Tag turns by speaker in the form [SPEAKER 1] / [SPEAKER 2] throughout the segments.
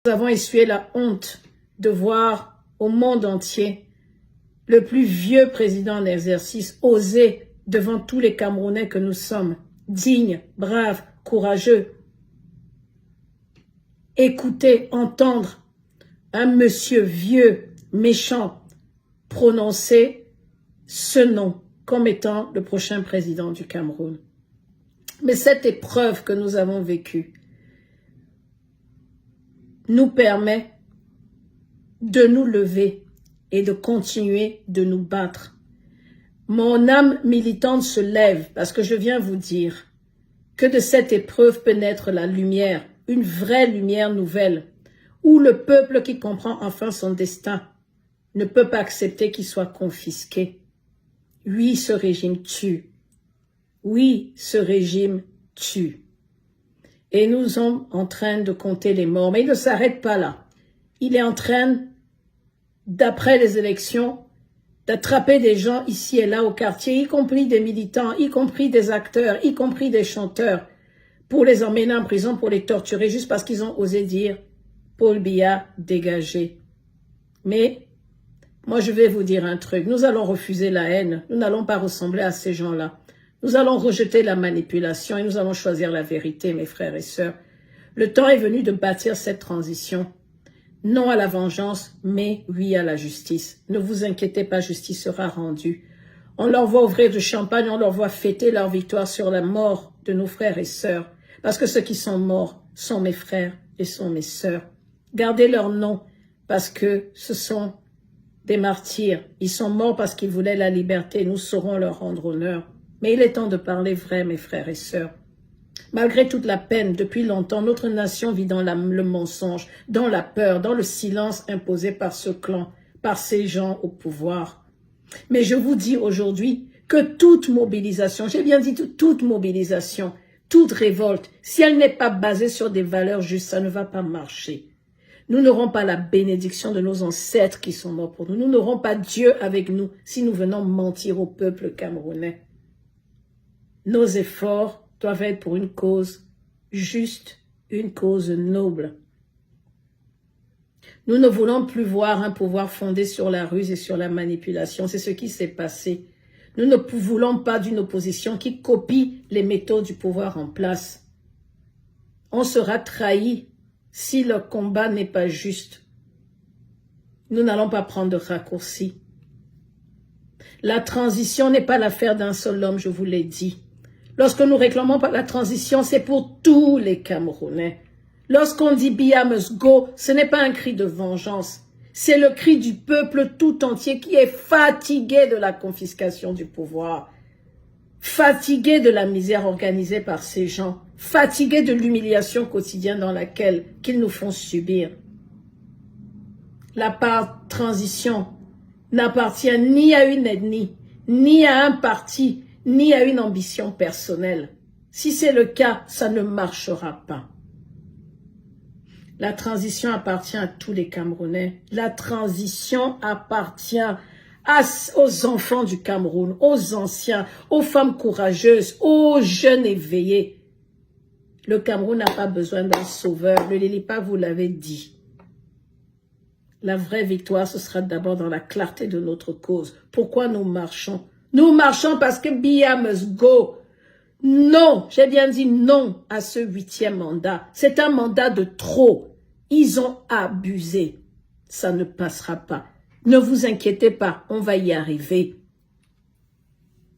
[SPEAKER 1] Nous avons essuyé la honte de voir au monde entier le plus vieux président en exercice oser devant tous les Camerounais que nous sommes, dignes, braves, courageux, écouter, entendre un monsieur vieux, méchant, prononcer ce nom comme étant le prochain président du Cameroun. Mais cette épreuve que nous avons vécue nous permet de nous lever et de continuer de nous battre. Mon âme militante se lève parce que je viens vous dire que de cette épreuve peut naître la lumière, une vraie lumière nouvelle, où le peuple qui comprend enfin son destin ne peut pas accepter qu'il soit confisqué. Oui, ce régime tue. Oui, ce régime tue. Et nous sommes en train de compter les morts. Mais il ne s'arrête pas là. Il est en train, d'après les élections, d'attraper des gens ici et là au quartier, y compris des militants, y compris des acteurs, y compris des chanteurs, pour les emmener en prison, pour les torturer, juste parce qu'ils ont osé dire « Paul Biya, dégagé ». Mais moi, je vais vous dire un truc. Nous allons refuser la haine. Nous n'allons pas ressembler à ces gens-là. Nous allons rejeter la manipulation et nous allons choisir la vérité, mes frères et sœurs. Le temps est venu de bâtir cette transition. Non à la vengeance, mais oui à la justice. Ne vous inquiétez pas, justice sera rendue. On leur voit ouvrir du champagne, on leur voit fêter leur victoire sur la mort de nos frères et sœurs. Parce que ceux qui sont morts sont mes frères et sont mes sœurs. Gardez leur nom parce que ce sont des martyrs. Ils sont morts parce qu'ils voulaient la liberté. Nous saurons leur rendre honneur. Mais il est temps de parler vrai, mes frères et sœurs. Malgré toute la peine, depuis longtemps, notre nation vit dans le mensonge, dans la peur, dans le silence imposé par ce clan, par ces gens au pouvoir. Mais je vous dis aujourd'hui que toute mobilisation, j'ai bien dit toute mobilisation, toute révolte, si elle n'est pas basée sur des valeurs justes, ça ne va pas marcher. Nous n'aurons pas la bénédiction de nos ancêtres qui sont morts pour nous. Nous n'aurons pas Dieu avec nous si nous venons mentir au peuple camerounais. Nos efforts doivent être pour une cause juste, une cause noble. Nous ne voulons plus voir un pouvoir fondé sur la ruse et sur la manipulation. C'est ce qui s'est passé. Nous ne voulons pas d'une opposition qui copie les méthodes du pouvoir en place. On sera trahi si le combat n'est pas juste. Nous n'allons pas prendre de raccourcis. La transition n'est pas l'affaire d'un seul homme, je vous l'ai dit. Lorsque nous réclamons la transition, c'est pour tous les Camerounais. Lorsqu'on dit Biya must go, ce n'est pas un cri de vengeance. C'est le cri du peuple tout entier qui est fatigué de la confiscation du pouvoir, fatigué de la misère organisée par ces gens, fatigué de l'humiliation quotidienne dans laquelle qu'ils nous font subir. La part transition n'appartient ni à une ethnie, ni à un parti, ni à une ambition personnelle. Si c'est le cas, ça ne marchera pas. La transition appartient à tous les Camerounais. La transition appartient aux enfants du Cameroun, aux anciens, aux femmes courageuses, aux jeunes éveillés. Le Cameroun n'a pas besoin d'un sauveur. Le Lilipa vous l'avait dit. La vraie victoire, ce sera d'abord dans la clarté de notre cause. Pourquoi nous marchons? Nous marchons parce que Biya must go. Non, j'ai bien dit non à ce 8e mandat. C'est un mandat de trop. Ils ont abusé. Ça ne passera pas. Ne vous inquiétez pas, on va y arriver.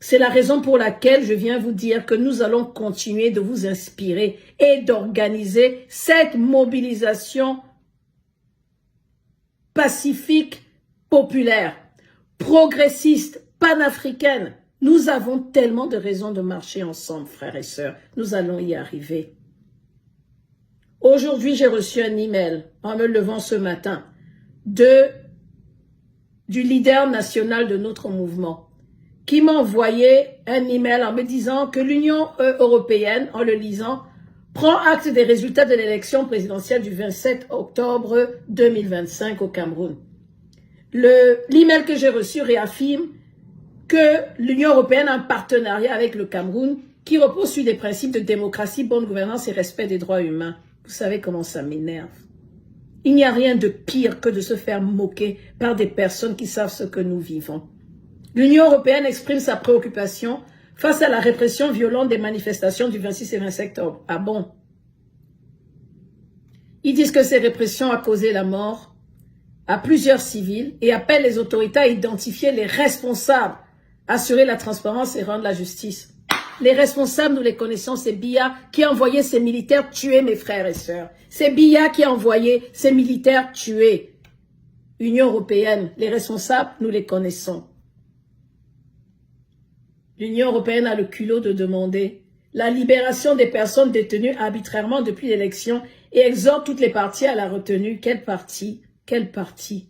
[SPEAKER 1] C'est la raison pour laquelle je viens vous dire que nous allons continuer de vous inspirer et d'organiser cette mobilisation pacifique, populaire, progressiste, panafricaine. Nous avons tellement de raisons de marcher ensemble, frères et sœurs. Nous allons y arriver. Aujourd'hui, j'ai reçu un email en me levant ce matin du leader national de notre mouvement qui m'a envoyé un email en me disant que l'Union européenne, en le lisant, prend acte des résultats de l'élection présidentielle du 27 octobre 2025 au Cameroun. L'email que j'ai reçu réaffirme que l'Union européenne a un partenariat avec le Cameroun qui repose sur des principes de démocratie, bonne gouvernance et respect des droits humains. Vous savez comment ça m'énerve. Il n'y a rien de pire que de se faire moquer par des personnes qui savent ce que nous vivons. L'Union européenne exprime sa préoccupation face à la répression violente des manifestations du 26 et 27 octobre. Ah bon? Ils disent que ces répressions ont causé la mort à plusieurs civils et appellent les autorités à identifier les responsables, assurer la transparence et rendre la justice. Les responsables, nous les connaissons, c'est Biya qui a envoyé ses militaires tuer mes frères et sœurs. C'est Biya qui a envoyé ses militaires tuer. Union européenne, les responsables, nous les connaissons. L'Union européenne a le culot de demander la libération des personnes détenues arbitrairement depuis l'élection et exhorte toutes les parties à la retenue. Quelle partie? Quelle partie?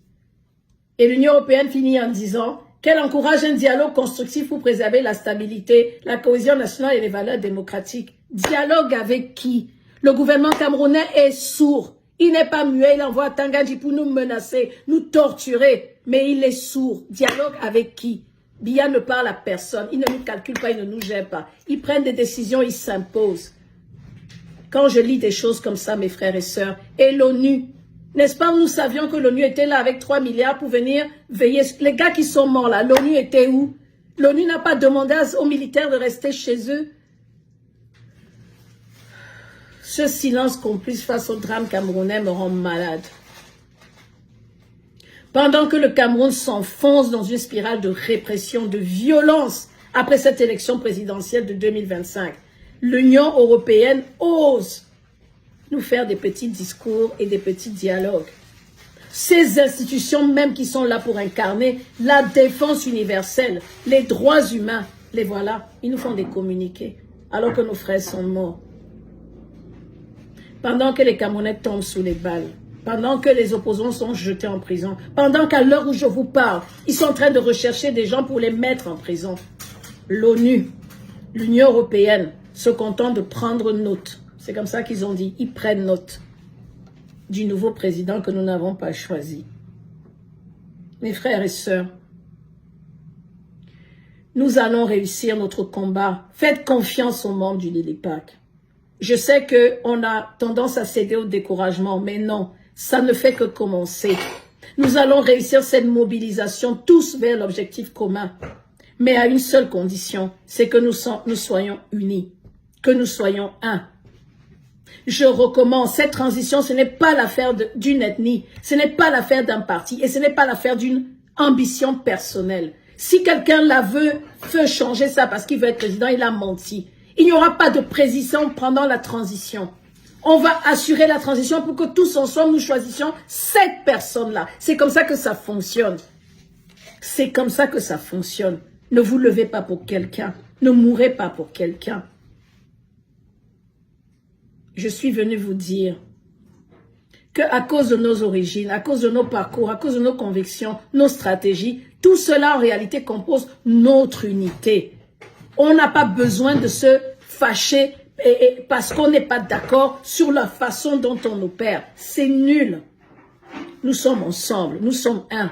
[SPEAKER 1] Et l'Union européenne finit en disant qu'elle encourage un dialogue constructif pour préserver la stabilité, la cohésion nationale et les valeurs démocratiques. Dialogue avec qui? Le gouvernement camerounais est sourd. Il n'est pas muet, il envoie Tangadji pour nous menacer, nous torturer. Mais il est sourd. Dialogue avec qui? Biya ne parle à personne. Il ne nous calcule pas, il ne nous gère pas. Ils prennent des décisions, ils s'imposent. Quand je lis des choses comme ça, mes frères et sœurs, et l'ONU, n'est-ce pas, nous savions que l'ONU était là avec 3 milliards pour venir veiller. Les gars qui sont morts là, l'ONU était où? L'ONU n'a pas demandé aux militaires de rester chez eux. Ce silence complice face au drame camerounais me rend malade. Pendant que le Cameroun s'enfonce dans une spirale de répression, de violence après cette élection présidentielle de 2025, l'Union européenne ose nous faire des petits discours et des petits dialogues. Ces institutions même qui sont là pour incarner la défense universelle, les droits humains, les voilà, ils nous font des communiqués alors que nos frères sont morts. Pendant que les Camerounais tombent sous les balles, pendant que les opposants sont jetés en prison, pendant qu'à l'heure où je vous parle, ils sont en train de rechercher des gens pour les mettre en prison. L'ONU, l'Union européenne se contentent de prendre note. C'est comme ça qu'ils ont dit, ils prennent note du nouveau président que nous n'avons pas choisi. Mes frères et sœurs, nous allons réussir notre combat. Faites confiance aux membres du Lilipac. Je sais qu'on a tendance à céder au découragement, mais non, ça ne fait que commencer. Nous allons réussir cette mobilisation tous vers l'objectif commun, mais à une seule condition, c'est que nous soyons unis, que nous soyons un. Je recommence, cette transition, ce n'est pas l'affaire d'une ethnie, ce n'est pas l'affaire d'un parti et ce n'est pas l'affaire d'une ambition personnelle. Si quelqu'un veut changer ça parce qu'il veut être président, il a menti. Il n'y aura pas de président pendant la transition. On va assurer la transition pour que tous ensemble nous choisissions cette personne-là. C'est comme ça que ça fonctionne. C'est comme ça que ça fonctionne. Ne vous levez pas pour quelqu'un. Ne mourrez pas pour quelqu'un. Je suis venu vous dire qu'à cause de nos origines, à cause de nos parcours, à cause de nos convictions, nos stratégies, tout cela en réalité compose notre unité. On n'a pas besoin de se fâcher parce qu'on n'est pas d'accord sur la façon dont on opère. C'est nul. Nous sommes ensemble, nous sommes un.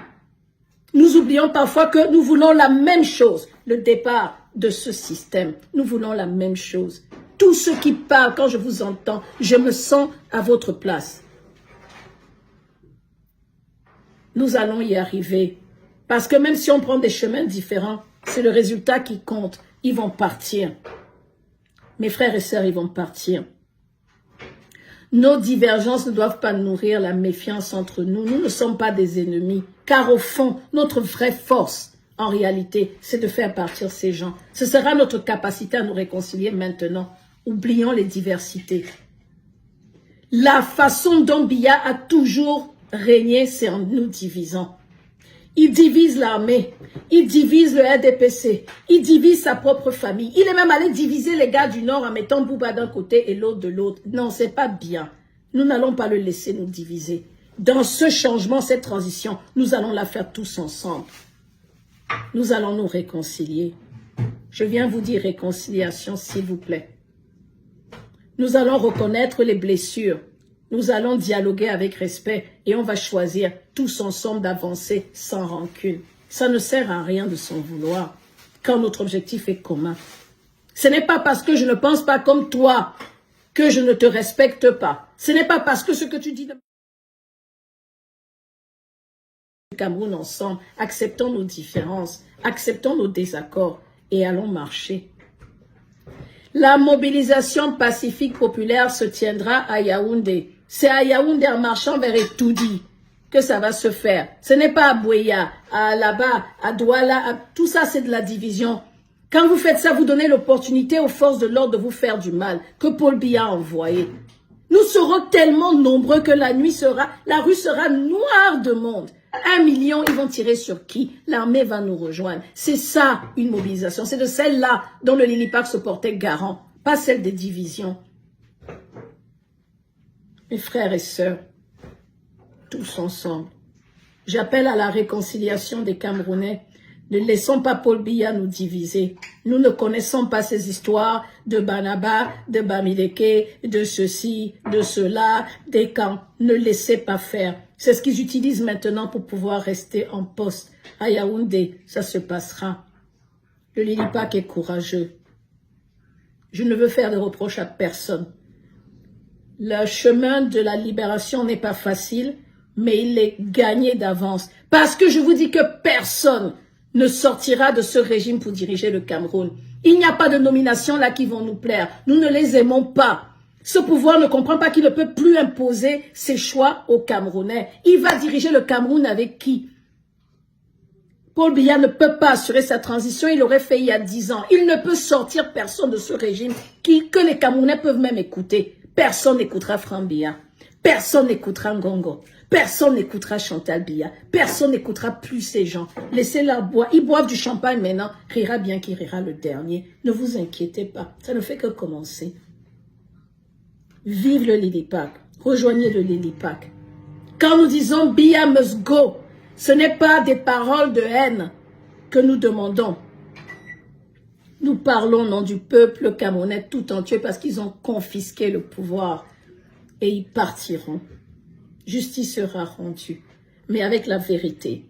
[SPEAKER 1] Nous oublions parfois que nous voulons la même chose. Le départ de ce système, nous voulons la même chose. Tous ceux qui parlent, quand je vous entends, je me sens à votre place. Nous allons y arriver. Parce que même si on prend des chemins différents, c'est le résultat qui compte. Ils vont partir. Mes frères et sœurs, ils vont partir. Nos divergences ne doivent pas nourrir la méfiance entre nous. Nous ne sommes pas des ennemis. Car au fond, notre vraie force, en réalité, c'est de faire partir ces gens. Ce sera notre capacité à nous réconcilier maintenant. Oublions les diversités. La façon dont Biya a toujours régné, c'est en nous divisant. Il divise l'armée, il divise le RDPC, il divise sa propre famille. Il est même allé diviser les gars du Nord en mettant Bouba d'un côté et l'autre de l'autre. Non, c'est pas bien. Nous n'allons pas le laisser nous diviser. Dans ce changement, cette transition, nous allons la faire tous ensemble. Nous allons nous réconcilier. Je viens vous dire réconciliation, s'il vous plaît. Nous allons reconnaître les blessures. Nous allons dialoguer avec respect et on va choisir tous ensemble d'avancer sans rancune. Ça ne sert à rien de s'en vouloir quand notre objectif est commun. Ce n'est pas parce que je ne pense pas comme toi que je ne te respecte pas. Ce n'est pas parce que ce que tu dis... Cameroun ensemble. Acceptons nos différences, acceptons nos désaccords et allons marcher. La mobilisation pacifique populaire se tiendra à Yaoundé. C'est à Yaoundé, en marchant vers Etoudi, que ça va se faire. Ce n'est pas à Bouéa, à là-bas, à Douala, tout ça c'est de la division. Quand vous faites ça, vous donnez l'opportunité aux forces de l'ordre de vous faire du mal, que Paul Biya a envoyé. Nous serons tellement nombreux que la rue sera noire de monde. 1 million, ils vont tirer sur qui? L'armée va nous rejoindre. C'est ça, une mobilisation. C'est de celle-là dont le Lilipac se portait garant, pas celle des divisions. Mes frères et sœurs, tous ensemble, j'appelle à la réconciliation des Camerounais. Ne laissons pas Paul Biya nous diviser. Nous ne connaissons pas ces histoires de Banaba, de Bamileke, de ceci, de cela, des camps. Ne laissez pas faire. C'est ce qu'ils utilisent maintenant pour pouvoir rester en poste. À Yaoundé, ça se passera. Le Lilipac est courageux. Je ne veux faire de reproches à personne. Le chemin de la libération n'est pas facile, mais il est gagné d'avance. Parce que je vous dis que personne ne sortira de ce régime pour diriger le Cameroun. Il n'y a pas de nominations là qui vont nous plaire. Nous ne les aimons pas. Ce pouvoir ne comprend pas qu'il ne peut plus imposer ses choix aux Camerounais. Il va diriger le Cameroun avec qui? Paul Biya ne peut pas assurer sa transition, il l'aurait fait il y a 10 ans. Il ne peut sortir personne de ce régime que les Camerounais peuvent même écouter. Personne n'écoutera Franck Biya. Personne n'écoutera Ngongo. Personne n'écoutera Chantal Biya. Personne n'écoutera plus ces gens. Laissez-la boire. Ils boivent du champagne maintenant. Rira bien qui rira le dernier. Ne vous inquiétez pas. Ça ne fait que commencer. Vive le Lilipac. Rejoignez le Lilipac. Quand nous disons Biya must go, ce n'est pas des paroles de haine que nous demandons. Nous parlons au nom du peuple camerounais tout entier parce qu'ils ont confisqué le pouvoir. Et ils partiront. Justice sera rendue, mais avec la vérité.